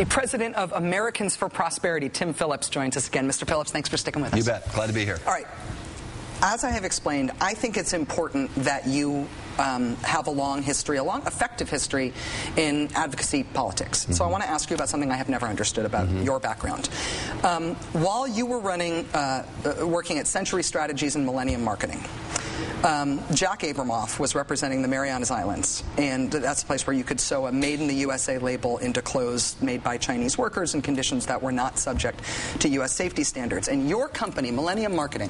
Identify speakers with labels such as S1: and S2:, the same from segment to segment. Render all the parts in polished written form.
S1: The president of Americans for Prosperity, Tim Phillips, joins us again. Mr. Phillips, thanks for sticking with us.
S2: You bet. Glad to be here.
S1: All right. As I have explained, I think it's important that you have a long history, a long effective history in advocacy politics. So I want to ask you about something I have never understood about your background. While you were working at Century Strategies and Millennium Marketing, Jack Abramoff was representing the Marianas Islands, and that's a place where you could sew a Made in the USA label into clothes made by Chinese workers in conditions that were not subject to U.S. safety standards. And your company, Millennium Marketing,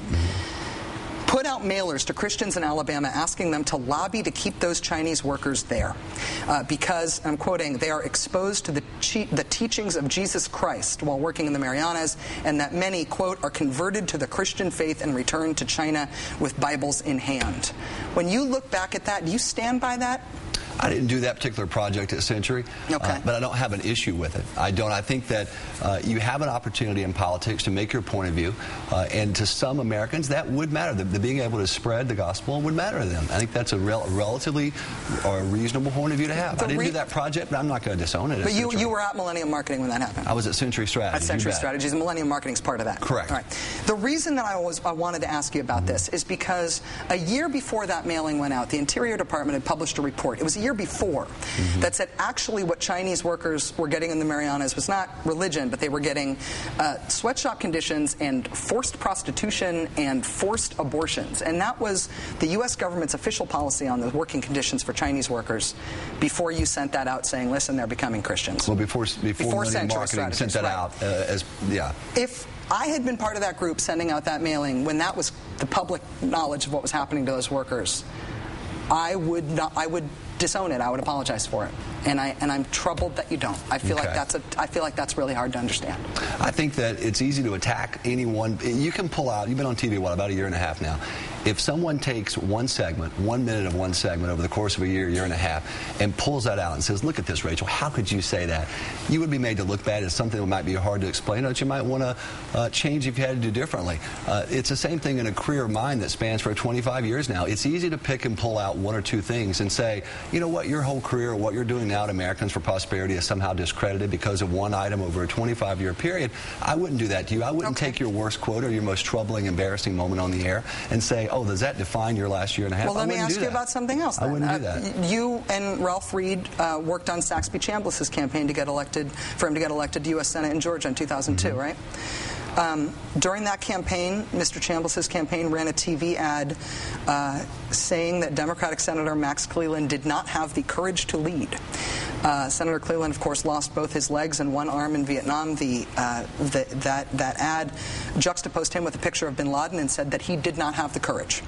S1: put out mailers to Christians in Alabama asking them to lobby to keep those Chinese workers there because, I'm quoting, they are exposed to the teachings of Jesus Christ while working in the Marianas, and that many, quote, are converted to the Christian faith and return to China with Bibles in hand. When you look back at that, do you stand by that?
S2: I didn't do that particular project at Century, but I don't have an issue with it. I don't. I think that you have an opportunity in politics to make your point of view, and to some Americans that would matter. The being able to spread the gospel would matter to them. I think that's a relatively reasonable point of view to have. I didn't do that project, but I'm not going to disown it.
S1: But you were at Millennium Marketing when that happened.
S2: I was at Century Strategies.
S1: At Century Strategies, and Millennium Marketing is part of that.
S2: Correct.
S1: All right. The reason that I wanted to ask you about this is because a year before that mailing went out, the Interior Department had published a report. It was a year before that said actually what Chinese workers were getting in the Marianas was not religion, but they were getting sweatshop conditions and forced prostitution and forced abortions. And that was the U.S. government's official policy on the working conditions for Chinese workers before you sent that out saying, listen, they're becoming Christians.
S2: Well, before Millennium Marketing sent that out,
S1: If I had been part of that group sending out that mailing when that was the public knowledge of what was happening to those workers, I would disown it. I would apologize for it, and I'm troubled that you don't. I feel like that's really hard to understand.
S2: I think that it's easy to attack anyone. You can pull out. You've been on TV about a year and a half now. If someone takes one segment, 1 minute of one segment over the course of a year and a half, and pulls that out and says, "Look at this, Rachel. How could you say that?" You would be made to look bad as something that might be hard to explain, or that you might want to change if you had to do differently. It's the same thing in a career of mine that spans for 25 years now. It's easy to pick and pull out one or two things and say, you know what, your whole career, what you're doing now at Americans for Prosperity is somehow discredited because of one item over a 25-year period. I wouldn't do that to you. I wouldn't take your worst quote or your most troubling, embarrassing moment on the air and say, oh, does that define your last year and a half?
S1: Well, let me ask you about something else then.
S2: I wouldn't do that.
S1: You and Ralph Reed worked on Saxby Chambliss's campaign to get elected, for him to get elected to U.S. Senate in Georgia in 2002, right? During that campaign, Mr. Chambliss's campaign ran a TV ad saying that Democratic Senator Max Cleland did not have the courage to lead. Senator Cleland, of course, lost both his legs and one arm in Vietnam. That ad juxtaposed him with a picture of bin Laden and said that he did not have the courage.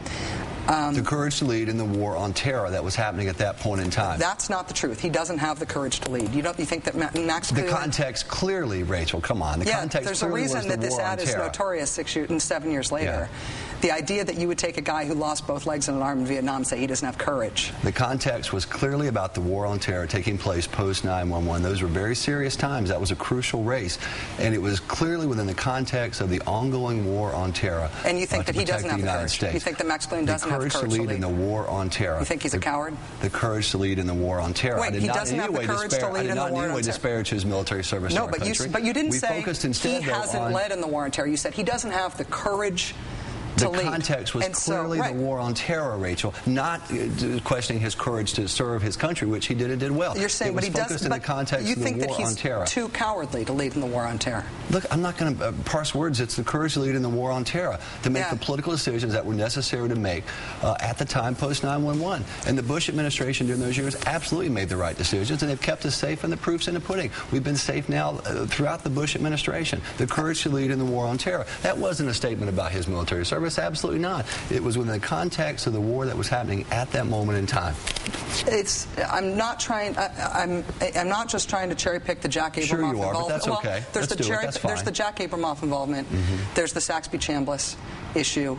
S2: The courage to lead in the war on terror that was happening at that point in time.
S1: That's not the truth. He doesn't have the courage to lead. You think that Max Cleland...
S2: The context clearly, Rachel, come on. The context
S1: there's a reason that this ad is notorious 7 years later.
S2: Yeah.
S1: The idea that you would take a guy who lost both legs and an arm in Vietnam and say he doesn't have courage.
S2: The context was clearly about the war on terror taking place post 9/11. Those were very serious times. That was a crucial race. And it was clearly within the context of the ongoing war on terror.
S1: And you think that he doesn't have the courage?
S2: States.
S1: You think that Max Cleland doesn't have the courage
S2: to lead in the war on terror?
S1: You think he's a coward?
S2: The courage to lead in the war on terror.
S1: Wait, he doesn't have the courage to lead in the war on terror? I did not in any way
S2: disparage his military service in our country.
S1: But you didn't say he hasn't led in the war on terror. You said he doesn't have the courage to lead.
S2: The context was clearly the war on terror, Rachel, not questioning his courage to serve his country, which he did and did well.
S1: You're saying, but he doesn't.
S2: In the context
S1: you
S2: of the
S1: think
S2: war
S1: that he's
S2: on terror.
S1: Too cowardly to lead in the war on terror?
S2: Look, I'm not going to parse words. It's the courage to lead in the war on terror, to make the political decisions that were necessary to make at the time post 9/11. And the Bush administration during those years absolutely made the right decisions, and they've kept us safe, and the proof's in the pudding. We've been safe now throughout the Bush administration. The courage to lead in the war on terror. That wasn't a statement about his military service. Absolutely not. It was within the context of the war that was happening at that moment in time.
S1: I'm not just trying to cherry pick the Jack Abramoff
S2: involvement. Sure you are,
S1: but
S2: that's okay.
S1: There's the Jack Abramoff involvement. There's the Saxby Chambliss issue.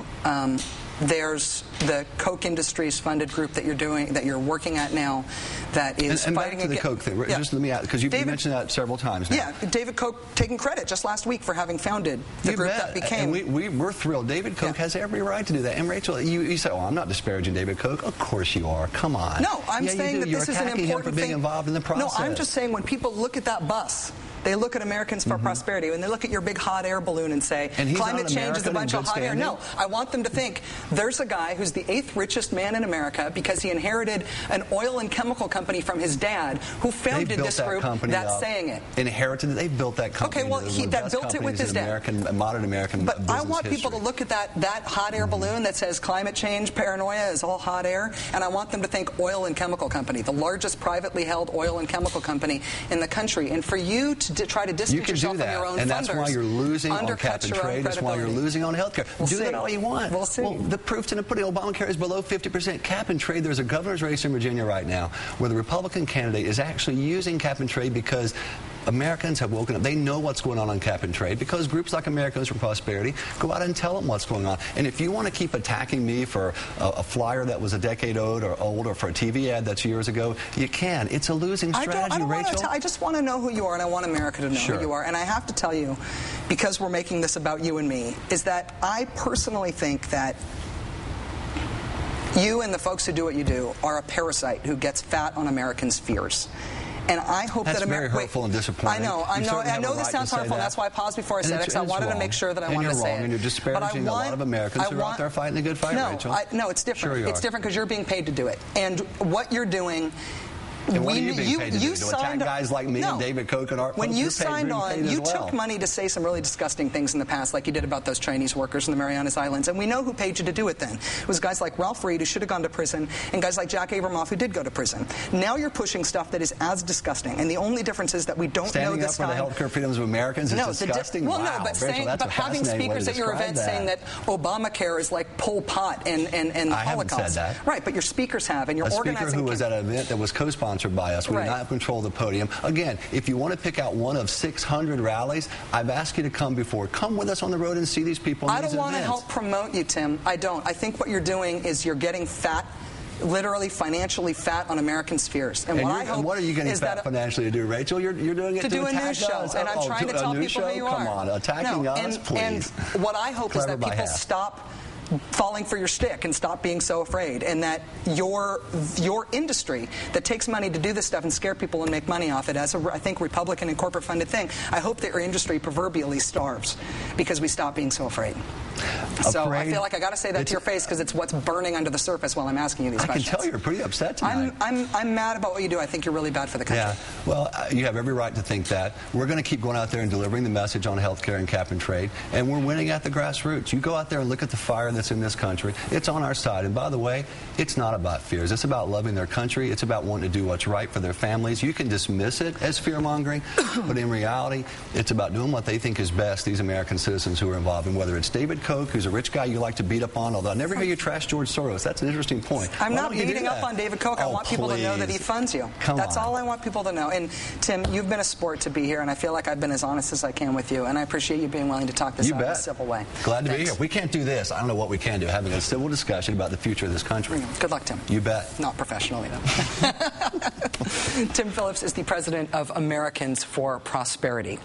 S1: There's the Koch Industries funded group that you're working at now, that is fighting
S2: against the Koch thing. Yeah. Just let me add, because you mentioned that several times now.
S1: Yeah, David Koch taking credit just last week for having founded the group that became.
S2: And we're thrilled. David Koch has every right to do that. And Rachel, you say, "Oh, I'm not disparaging David Koch." Of course you are. Come on.
S1: No, I'm saying that this is an important
S2: thing. You're attacking him for being involved in the process.
S1: No, I'm just saying when people look at that bus They look at Americans for prosperity, and they look at your big hot air balloon and say, climate change is a bunch of hot air. No, I want them to think, there's a guy who's the 8th richest man in America because he inherited an oil and chemical company from his dad, who founded this group that's saying it.
S2: Inherited it. They built that company.
S1: Okay, well, he built it with his dad.
S2: Modern American
S1: But I want
S2: history.
S1: people to look at that hot air balloon that says climate change paranoia is all hot air, and I want them to think oil and chemical company, the largest privately held oil and chemical company in the country. And for you to try to distance yourself from your own funders,
S2: and that's why you're losing on cap and trade. That's why you're losing on health care. Do that all you want.
S1: We'll see.
S2: Well, the proof's in the pudding. Obamacare is below 50% cap and trade. There's a governor's race in Virginia right now where the Republican candidate is actually using cap and trade because Americans have woken up. They know what's going on cap and trade because groups like Americans for Prosperity go out and tell them what's going on. And if you want to keep attacking me for a flyer that was a decade old or for a TV ad that's years ago, you can. It's a losing strategy, Rachel.
S1: I just want to know who you are, and I want America to know who you are. And I have to tell you, because we're making this about you and me, is that I personally think that you and the folks who do what you do are a parasite who gets fat on Americans' fears. And I hope
S2: that's
S1: that America.
S2: Very hurtful and disappointing.
S1: I know this sounds harmful. That's why I paused before I said it, because I wanted to make sure that I wanted to say it.
S2: And you're disparaging a lot of Americans who are out there fighting the good fight, Rachel.
S1: No, it's different.
S2: Sure
S1: it's different because you're being paid to do it. And what you're doing.
S2: And what are you being paid to do? To attack guys like me and David Koch and Art Pope?
S1: When you signed on, you took money to say some really disgusting things in the past, like you did about those Chinese workers in the Marianas Islands. And we know who paid you to do it then. It was guys like Ralph Reed, who should have gone to prison, and guys like Jack Abramoff, who did go to prison. Now you're pushing stuff that is as disgusting. And the only difference is that we don't know this time.
S2: Standing up for the healthcare freedoms of Americans is disgusting?
S1: Well, no, but having speakers at your event saying that Obamacare is like Pol Pot and the Holocaust.
S2: I haven't said that.
S1: Right, but your speakers have, and you're organizing.
S2: A speaker who was at an event that was co-sponsored by us. We did not control the podium. Again, if you want to pick out one of 600 rallies, I've asked you to come before. Come with us on the road and see these people.
S1: I don't want to help promote you, Tim. I don't. I think what you're doing is you're getting fat, literally financially fat on Americans' fears. And
S2: what are you getting fat financially to do, Rachel? You're doing it to
S1: do a news show,
S2: us.
S1: and I'm trying to tell people who you are.
S2: Come on, attacking us, please.
S1: And what I hope is that people stop falling for your stick and stop being so afraid, and that your industry that takes money to do this stuff and scare people and make money off it, as I think Republican and corporate funded thing, I hope that your industry proverbially starves because we stop being so afraid. So I feel like I got to say that to your face because it's what's burning under the surface while I'm asking you these questions.
S2: I can tell you're pretty upset tonight.
S1: I'm mad about what you do. I think you're really bad for the country.
S2: Yeah, well, you have every right to think that. We're going to keep going out there and delivering the message on health care and cap and trade, and we're winning at the grassroots. You go out there and look at the fire that's in this country. It's on our side. And by the way, it's not about fears. It's about loving their country. It's about wanting to do what's right for their families. You can dismiss it as fear-mongering, but in reality, it's about doing what they think is best, these American citizens who are involved. And whether it's David Koch, who's a rich guy you like to beat up on, although I never hear you trash George Soros. That's an interesting point.
S1: I'm not beating up on David Koch. I want people to know that he funds you. That's all I want people to know. And Tim, you've been a sport to be here, and I feel like I've been as honest as I can with you, and I appreciate you being willing to talk this out in a civil way.
S2: Glad to be here. If we can't do this, I don't know what we can do, having a civil discussion about the future of this country.
S1: Good luck, Tim.
S2: You bet.
S1: Not professionally, though. Tim Phillips is the president of Americans for Prosperity.